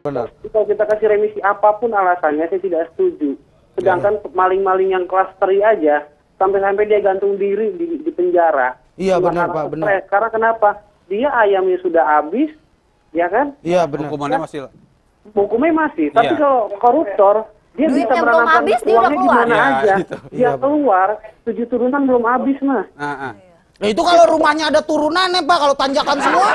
benar. Kalau kita kasih remisi apapun alasannya, saya tidak setuju. Sedangkan maling-maling yang kelas 3 aja, sampai-sampai dia gantung diri di penjara. Iya benar Pak, benar. Karena kenapa? Dia ayamnya sudah habis, ya kan? Iya benar. Hukumnya masih. Tapi kalau koruptor, dia bisa menanamkan uangnya di mana aja. Dia keluar, 7 turunan belum habis, Mas. Nah, itu kalau rumahnya ada turunannya Pak, kalau tanjakan semua.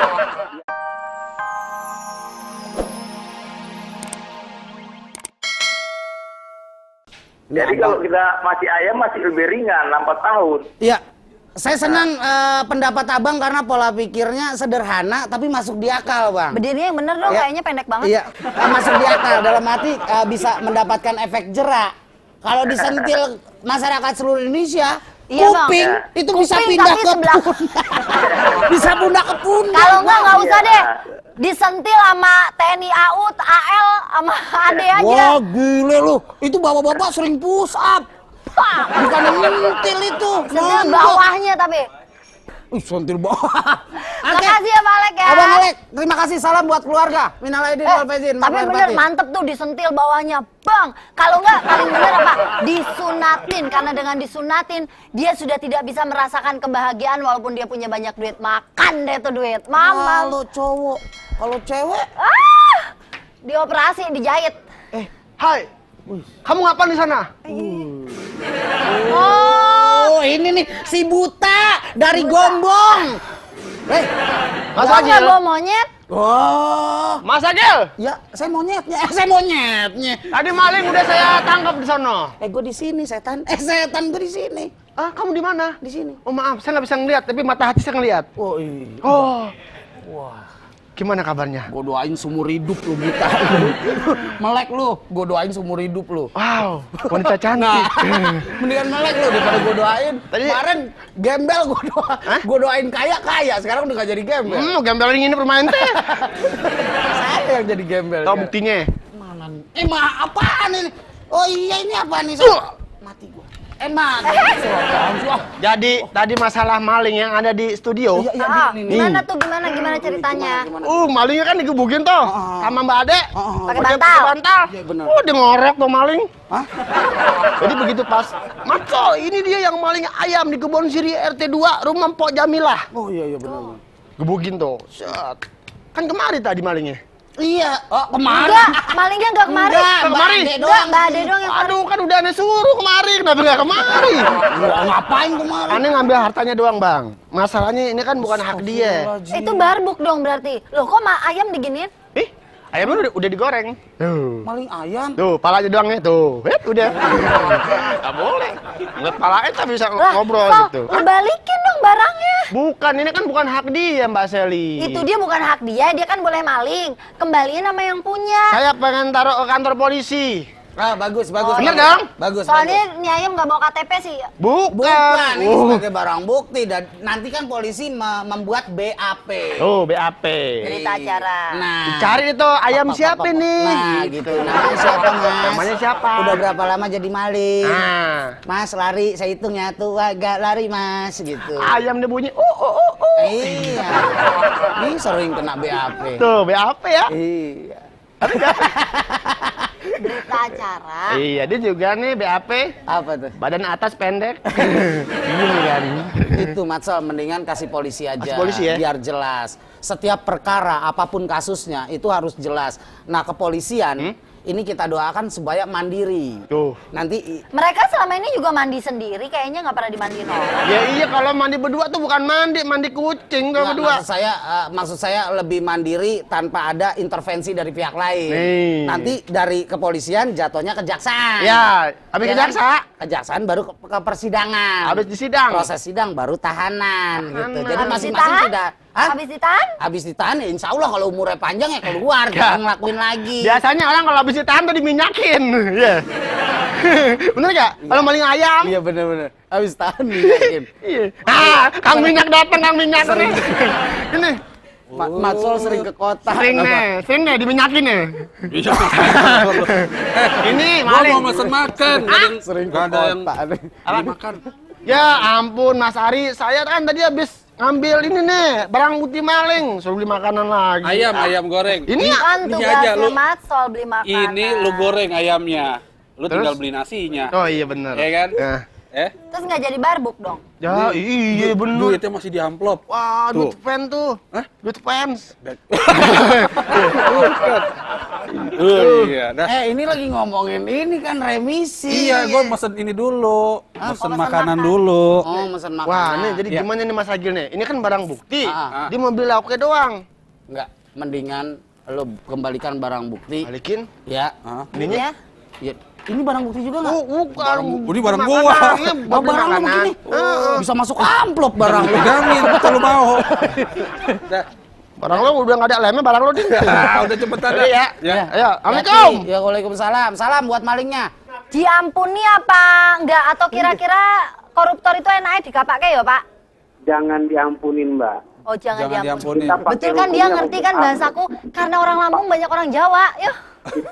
Jadi kalau kita masih ayam masih lebih ringan, 4 tahun. Iya. Saya senang pendapat Abang karena pola pikirnya sederhana tapi masuk di akal, Bang. Berdirinya yang bener dong, kayaknya pendek banget. Iya, masuk di akal. Dalam arti bisa mendapatkan efek jerak. Kalau disentil masyarakat seluruh Indonesia, kuping itu bisa pindah ke pundak. Bisa pindah ke pundak. Kalau nggak usah deh. Disentil sama TNI AU, AL, sama AD aja. Wah, gile lu. Itu bapak-bapak sering push up. Bukan nyentil itu. Sentil bawahnya tapi. Sentil bawah. Makasih ya Pak Alek ya. Abang Alek, terima kasih, salam buat keluarga. Minal aidin wal faizin. Tapi bener mantep tuh disentil bawahnya, Bang. Kalau nggak paling bener apa? Disunatin, karena dengan disunatin dia sudah tidak bisa merasakan kebahagiaan walaupun dia punya banyak duit. Makan deh tuh duit, mama. Kalau cowok, kalau cewek, dioperasi, dijahit. Hai, kamu ngapain di sana? Oh, ini nih si Buta dari Gombong. Mas Gua Agil. nggak bawa monyet. Oh, Mas Agil. ya saya monyetnya. Saya monyetnya. Tadi maling udah saya tangkap di sono. Gue di sini setan. Setan gue di sini. Ah, kamu di mana? Di sini. Oh maaf, saya nggak bisa ngeliat, tapi mata hati saya ngeliat. Oh iya. Oh, Wah. gimana kabarnya? Gue doain seumur hidup lu Buta. Melek lu. Gue doain seumur hidup lu. Wow, wanita cantik. Mendingan melek lu daripada gue doain. Kemarin gembel gue doain kaya. Sekarang udah gak jadi gembel. Gembel ini permain teh. Saya yang jadi gembel. Tahu buktinya? Mana? Apaan ini? Oh iya ini apa nih? Mati gua. Mati. Jadi tadi masalah maling yang ada di studio. Gimana tuh? Gimana ceritanya? Malingnya kan digebukin tuh sama Mbak Ade. Pakai bantal. Iya benar. Dia ngorek tuh maling. Hah? Jadi begitu pas, Maco, ini dia yang maling ayam di Kebon Siri RT 2 rumah Mpok Jamilah. Oh iya benar. Gebukin tuh. Set. Kan kemari tadi malingnya. Iya. Oh kemarin. Enggak, malingnya enggak kemari. Kemari. Enggak, Mbak Ade doang yang kemari. Aduh, kan udah aneh suruh kemari, kenapa nggak kemari? Ngapain kemarin? Aneh ngambil hartanya doang, Bang. Masalahnya ini kan bukan hak dia. Itu barbuk dong berarti. Loh kok ayam diginiin? Ayamnya udah digoreng. Tuh. Maling ayam. Tuh, palanya doang nih, tuh. Udah. Nggak boleh. Ngeliat palanya tapi bisa ngobrol gitu. Balikin dong barangnya. Bukan, ini kan bukan hak dia, Mbak Seli. Itu dia bukan hak dia kan boleh maling. Kembaliin sama yang punya. Saya pengen taruh ke kantor polisi. Bagus. Bener dong? Bagus. Soalnya nih ayam nggak bawa KTP sih. Bukan. Ini sebagai barang bukti dan nanti kan polisi membuat BAP. Oh, BAP. Berita acara. Nah, Cari itu ayam siapa nih? Nah, gitu. Namanya siapa, Mas? Namanya siapa? Udah berapa lama jadi maling? Nah. Mas lari, saya hitung ya tuh, agak lari Mas gitu. Ayam dia bunyi. Iya. Ini sering kena BAP. Tuh, BAP ya? Iya. Berita acara. Iya, dia juga nih BAP. Apa tuh? Badan atas pendek. Gini kan. Itu Matsal, mendingan kasih polisi aja. Kasih polisi ya? Biar jelas. Setiap perkara, apapun kasusnya, itu harus jelas. Nah, kepolisian, ini kita doakan supaya mandiri. Tuh. Nanti Mereka selama ini juga mandi sendiri, kayaknya nggak pernah dimandiin orang. Ya iya, kalau mandi berdua tuh bukan mandi kucing kalau berdua. maksud saya lebih mandiri tanpa ada intervensi dari pihak lain. Nih. Nanti dari kepolisian jatuhnya kejaksaan. Ya, habis Ya kejaksa, kan? Kejaksaan baru ke persidangan. habis di sidang. Proses sidang baru tahanan gitu. Jadi Habis masing-masing ditahan? tidak. Hah? Habis ditahan? Habis ditahan ya insya Allah kalau umurnya panjang ya keluar, jangan ngelakuin lagi. Biasanya orang kalau habis ditahan tuh diminyakin. Iya. Bener gak? Kalau maling ayam. Iya bener-bener. Habis tahan minyakin. Iya. Kang Minyak datang, Kang Minyak nih. Ini. Matsol sering ke kota. Sering nih diminyakin nih. Ini Gua maling. mau mesen makan. Sering ke Nggak ada yang kota. makan. Ya ampun Mas Ari, saya kan tadi habis ngambil ini nih, barang bukti maling, suruh beli makanan lagi. Ayam goreng. Ini ya? Kan Ini aja, tugasnya lu. Mat Sol beli makanan. Ini lu goreng ayamnya. Lu Terus? tinggal beli nasinya. Oh iya benar. Iya kan? Nah. Terus nggak jadi barbuk dong? Ya iya benar. Duitnya masih di amplop. Wah, Tuh. duit fans tuh. Hah? Duit fans. Iya, dah. Ini lagi ngomongin ini kan remisi. Iya, gue mesen ini dulu. Mesen mesen makanan makan. dulu. Oh, mesen makanan. Wah, nih jadi Iya. gimana nih Mas Agil nih? Ini kan barang bukti. Ah. Dia mau beli lauknya doang. Enggak, mendingan lo kembalikan barang bukti. Balikin. Ya. Ininya? Ya. Ini barang bukti juga nggak? Oh, bukan. Ini barang gua. Makanannya buat Oh, beli barang lo makanan. begini. Bisa masuk amplop barang lo. Pegangin kalau mau. Dah. Barang lo udah nggak ada lemnya, barang lo di. Udah cepetan Udah ya. Ya. Ayo, Assalamualaikum. Ya, waalaikumsalam. Salam buat malingnya. Diampuni apa enggak? Atau kira-kira koruptor itu enaknya dikapake ya Pak? Jangan diampunin, Mbak. Oh jangan diampuni. diampuni. Kita pakai Betul kan dia hukumnya ngerti hukum kan alam. bahasaku? Karena orang Lampung banyak orang Jawa. Yuk.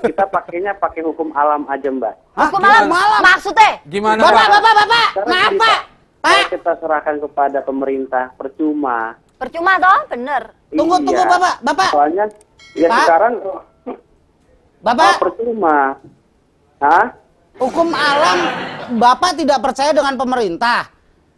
Kita pakainya pakai hukum alam aja, Mbak. Hukum gimana? alam. Maksudnya? Gimana, Bapak, Pak? bapak. Karena Maaf, kita- Pak. Kalau kita serahkan kepada pemerintah percuma. Percuma toh? Bener. Tunggu, Iya. Bapak. Soalnya ya Pak. sekarang Bapak, percuma. Hah? hukum alam Bapak tidak percaya dengan pemerintah.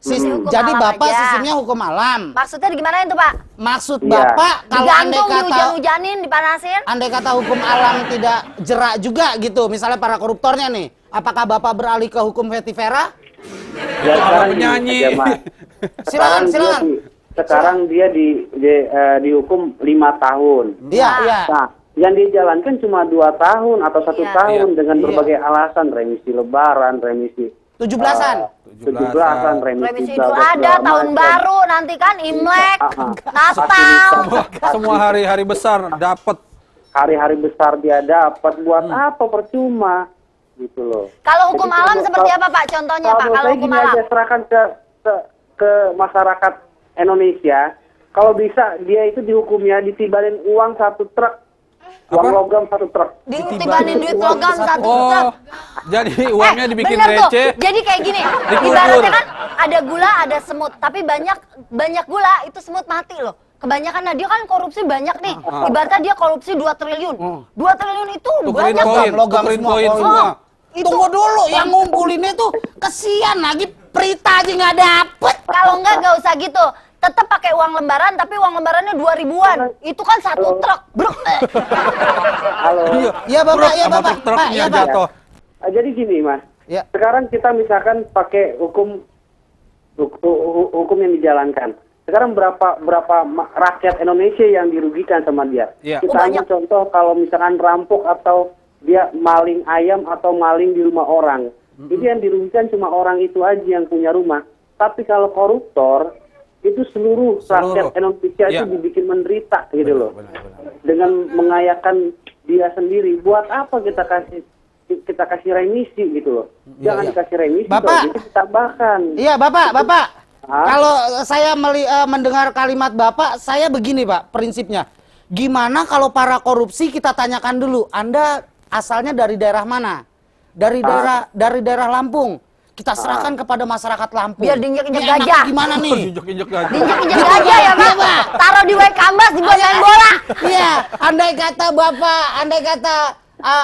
Hukum Jadi alam Bapak aja. sistemnya hukum alam. Maksudnya gimana itu Pak? Maksud Iya. Bapak kalau andai Digantung, kata dihujan-hujanin, dipanasin? andai kata hukum alam tidak jerak juga gitu, misalnya para koruptornya nih, apakah Bapak beralih ke hukum vetivera? Ya sekarang penyanyi. gini aja, Mas. Silakan. Sekarang dia dihukum 5 tahun. Iya, iya. Nah, yang dijalankan cuma 2 tahun atau 1 Iya. tahun Iya. dengan Iya. berbagai alasan, remisi lebaran, remisi 17-an. 17-an, Remisi bla, Idul bla, Adha, bla, tahun macam. baru, nanti kan Imlek, Ah, Natal. Semua hari-hari besar dapat. Hari-hari besar dia dapat, buat apa percuma gitu loh. Kalau hukum Jadi, alam kalau- seperti apa Pak? Contohnya Pak, menurut kalau saya hukum gini alam. aja, serahkan ke masyarakat Indonesia. Kalau bisa dia itu dihukumnya ditibarin uang 1 truk. Uang Apa? logam 1 truk. Ditibanin duit logam satu Oh, truk. jadi uangnya dibikin bener tuh. receh. Jadi kayak gini, Dikubur. ibaratnya kan ada gula, ada semut, tapi banyak gula itu semut mati loh. Kebanyakan, nah dia kan korupsi banyak nih. Ibaratnya dia korupsi 2 triliun. 2 triliun itu Tukerin banyak koin, loh. logam tukerin semua, koin koin. semua. Itu Tunggu dulu, yang ngumpulinnya tuh kesian lagi, Prita aja nggak dapet. kalau enggak usah gitu. Tetap pakai uang lembaran, tapi uang lembarannya 2000-an. Itu kan 1 truk, bro. Halo. Ya Bapak, Truk ya sama Bapak. truk-truknya Pak, ya Pak. jatuh. Jadi gini, Mas. Ya. Sekarang kita misalkan pakai hukum yang dijalankan. Sekarang berapa rakyat Indonesia yang dirugikan sama dia? Iya. Kita Oh, ambil banyak. contoh kalau misalkan rampok atau dia maling ayam atau maling di rumah orang. Itu yang dirugikan cuma orang itu aja yang punya rumah. Tapi kalau koruptor itu seluruh rakyat Indonesia Iya. itu dibikin menderita gitu loh. Dengan mengayakan dia sendiri. Buat apa kita kasih remisi gitu loh. Jangan iya. dikasih remisi, Bapak. kalau gitu ditambahkan. Iya Bapak. Hah? Kalau saya mendengar kalimat Bapak, saya begini Pak, prinsipnya. Gimana kalau para korupsi kita tanyakan dulu, Anda asalnya dari daerah mana? Dari daerah Lampung. Kita serahkan kepada masyarakat Lampung. Biar diinjek-injek Ini enaknya gajah. Gimana nih? Injek-injek aja. Diinjek-injek aja ya Pak. Taruh di wek kambas, dibuat main bola. Iya, andai kata Bapak,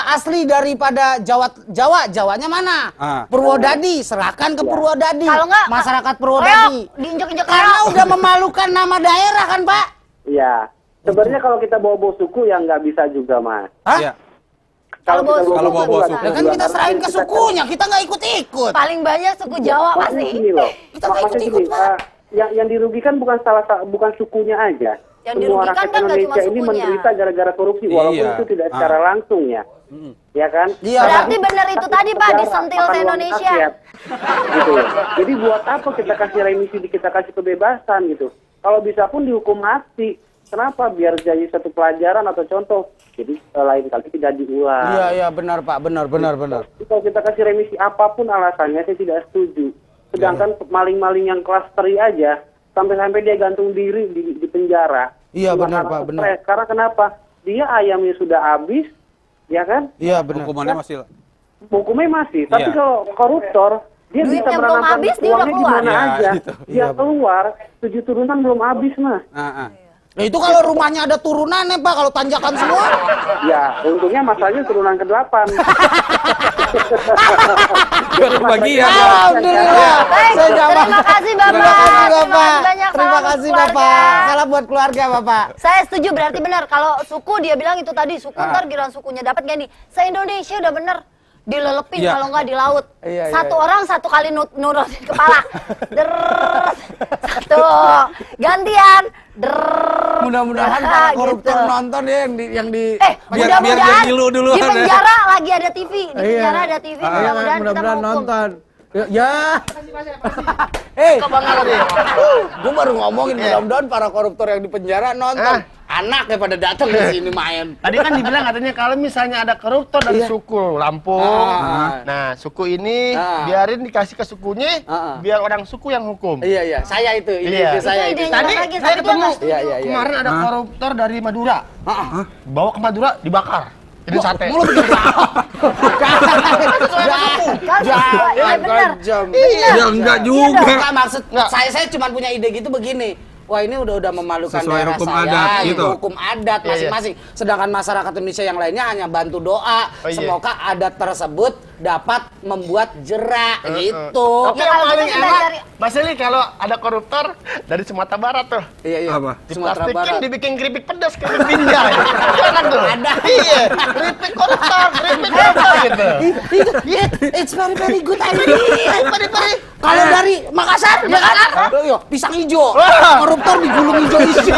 asli daripada Jawanya mana? Ah. Purwodadi, serahkan ke Purwodadi. Kalau enggak, masyarakat reok, Purwodadi. diinjek-injek Karena reok. udah memalukan nama daerah kan, Pak? Iya. Sebenarnya kalau kita bawa suku ya nggak bisa juga, Mas. Hah? Iya. Kalau bawa bawa nggak suku. Ya kan juga, kita karena serahin ke kita- sukunya, kita nggak ikut-ikut. Paling banyak suku Jawa Maksudnya pasti. gini loh. Kita nggak Maksudnya ikut-ikut, gini, Pak. yang dirugikan bukan sukunya aja. Yang Semua dirugikan rakyat kan nggak cuma Indonesia ini sukunya. menderita gara-gara korupsi, walaupun Iya. itu tidak secara langsung ya. Ya kan? Iya. Berarti benar itu tadi Pak, Sejarah, disentil makan uang se-Indonesia. rakyat. Gitu loh. Jadi buat apa kita kasih remisi, kita kasih kebebasan gitu. Kalau bisa pun dihukum mati. Kenapa? Biar jadi satu pelajaran atau contoh. Jadi lain kali tidak diulang. Iya, benar Pak, benar. Jadi kalau kita kasih remisi apapun alasannya, saya tidak setuju. Sedangkan maling-maling yang kelas 3 aja, sampai-sampai dia gantung diri di penjara. Iya, Cuma benar, karena Pak, benar. stres. Karena kenapa? Dia ayamnya sudah habis, ya kan? Iya, benar. Hukumannya masih Hukumnya masih. Tapi Iya. kalau koruptor, Dia Duitnya bisa belum menanamkan habis, dia udah uangnya di keluar. mana Ya, aja. gitu. Dia Iya, keluar 7 turunan belum habis, Mas. Nah, itu kalau rumahnya ada turunannya, Pak, kalau tanjakan semua. Ya, untungnya masalahnya turunan ke-8. Biar kebagian. Alhamdulillah. Baik, Saya jawab. terima kasih, Bapak. Terima kasih, Terima Bapak. kasih banyak. Terima Salam kasih, buat Bapak. keluarga. Salam buat keluarga, Bapak. Saya setuju, berarti benar. Kalau suku dia bilang itu tadi, suku ntar giliran sukunya dapat gini. Se-Indonesia udah bener. Dilelepin Iya. kalau nggak di laut. Iya, Satu iya. orang satu kali nurutin kepala. Satu. Gantian. Mudah-mudahan Ah, para koruptor gitu. nonton ya yang di Biar Mudah-mudahan dia ngilu duluan di ya. penjara lagi ada TV. Di Iya. penjara ada TV. Mudah-mudahan kita menghukum. nonton. Ya. Eh, gue baru ngomongin mudah-mudahan para koruptor yang di penjara nonton. Anaknya pada datang ke sini main. Tadi kan dibilang katanya kalau misalnya ada koruptor dari suku Lampung, nah suku ini biarin dikasih ke sukunya, biar orang suku yang hukum. Iya, saya itu. Iya. Ide saya Itu itu. idenya. Tadi lagi, saya tapi dia ketemu nggak setuju. Iya. kemarin ada koruptor dari Madura, bawa ke Madura dibakar, jadi sate. Mulut Iya benar. Ya enggak juga. Enggak, maksud saya cuma punya ide gitu begini. Wah, ini udah memalukan Sesuai daerah hukum saya, adat, itu gitu. hukum adat masing-masing. Sedangkan masyarakat Indonesia yang lainnya hanya bantu doa. Oh, iya. Semoga adat tersebut dapat membuat jerak gitu. Tapi Ya, yang kalau paling gitu kita enak, cari- Mas Eli kalau ada koruptor dari Sumatera Barat tuh, Iya. Apa? Sumatera diplastikin Barat. dibikin keripik pedas, keripik binjai. Kan tuh? Ada. Iya, keripik koruptor gitu. It's very good idea. Kalau dari Makassar, ya kan? Yo, pisang hijau. Koruptor digulung hijau-hijau.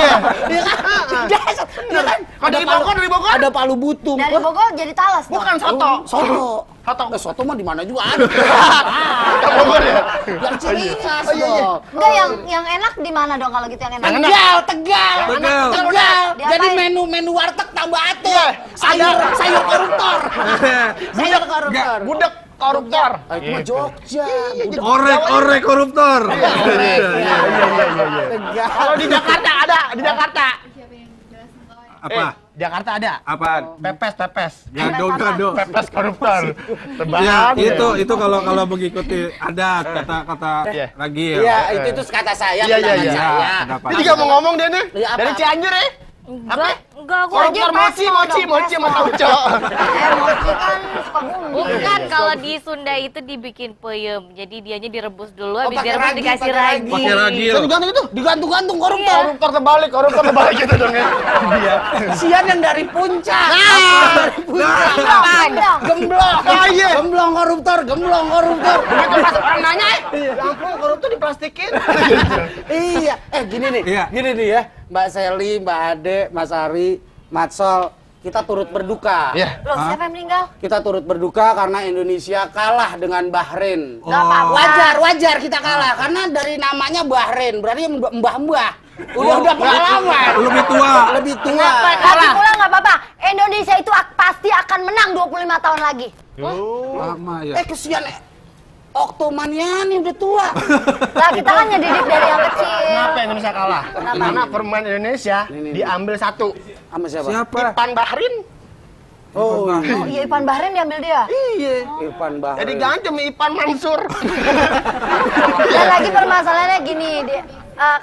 Ya kan? Dasar. Ya kan? Kalau dari Bogor, Ada palu butung. Dari Bogor jadi talas dong. Bukan soto. Soto. Soto. Soto mah di mana juga ada. Bogor ya? Yang ciri khas iya. dong. Enggak, yang enak di mana dong kalau gitu yang enak? Tegal. Diapain? Jadi menu warteg tambah atuh. Iya, Sayur koruptor. Sayur koruptor. Gudeg koruptor. Ah, itu mah Jogja. Orek koruptor. Tegal. Kalau di Jakarta ada, di Jakarta. Apa? Jakarta ada. Apaan? Pepes. Gado. Pepes koruptor. Ya, Tebakan. itu kalau mengikuti adat kata Iya. Ragil. Iya, itu kata saya, Iya, pendapat iya. saya. Pendapat. Ini juga mau ngomong dia nih. Iya, apa? Dari Cianjur ya? Enggak, gua aja Koruptor mochi sama tauco. mochi kan suka bumbu. Bukan, kalau di Sunda itu dibikin peyem. Jadi dianya direbus dulu, habis pakai direbus ragi, dikasih pakai ragi. Pakai ragil. Digantung itu, digantung-gantung koruptor. Koruptor terbalik gitu dong ya. Iya. Sian yang dari puncak. Dari puncak. Gemblong. Oh, iya. Gemblong koruptor. Begitu pas orang nanya, ya ampun koruptor diplastikin. Iya. Gini nih. Iya. Gini nih ya. Mbak Seli, Mbak Ade, Mas Ari, Matsol, kita turut berduka. Iya. Loh, siapa yang meninggal? Kita turut berduka karena Indonesia kalah dengan Bahrain. Nggak apa-apa. Wajar kita kalah karena dari namanya Bahrain, berarti mbah-mbah. Udah pengalaman. Lebih tua. Lebih tua. Lagi pula nggak apa-apa. Indonesia itu pasti akan menang 25 tahun lagi. Lama ya. Kesian Oktomaniani udah tua. Lah kita kan ngedidik dari yang kecil. Kenapa Indonesia kalah? Karena permain Indonesia diambil satu. Sama siapa? Siapa? Ipan Bahrain. Oh, Oh iya, Ipan Bahrain diambil dia. Iya. Irfan Bahrain. Jadi ganti sama Ipan Mansur. Dan lagi permasalahannya gini,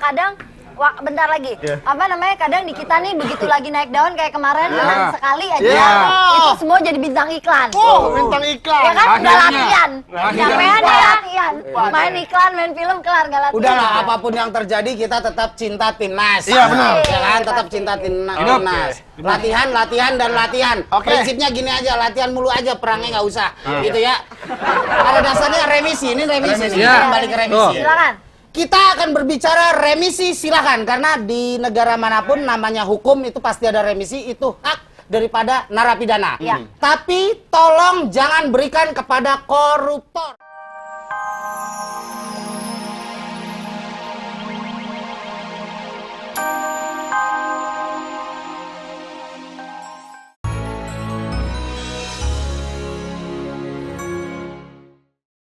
kadang bentar lagi. Apa namanya? Kadang di kita nih begitu lagi naik daun kayak kemarin menang sekali aja. Iya. Itu semua jadi bintang iklan. Bintang iklan. Ya kan udah Akhirnya. latihan. Sampean ya latihan. Main iklan, main film kelar gak latihan. Udahlah, apapun yang terjadi kita tetap cinta timnas. Iya, benar. Ya kan, tetap cinta timnas. Latihan dan latihan. Oke. Prinsipnya gini aja, latihan mulu aja, perangnya nggak usah. Gitu ya. Pada dasarnya remisi, ini remisi. Remisi. Kita kembali ke remisi. Silakan. Kita akan berbicara remisi, silahkan. Karena di negara manapun namanya hukum itu pasti ada remisi, itu hak daripada narapidana. Iya. Tapi tolong jangan berikan kepada koruptor.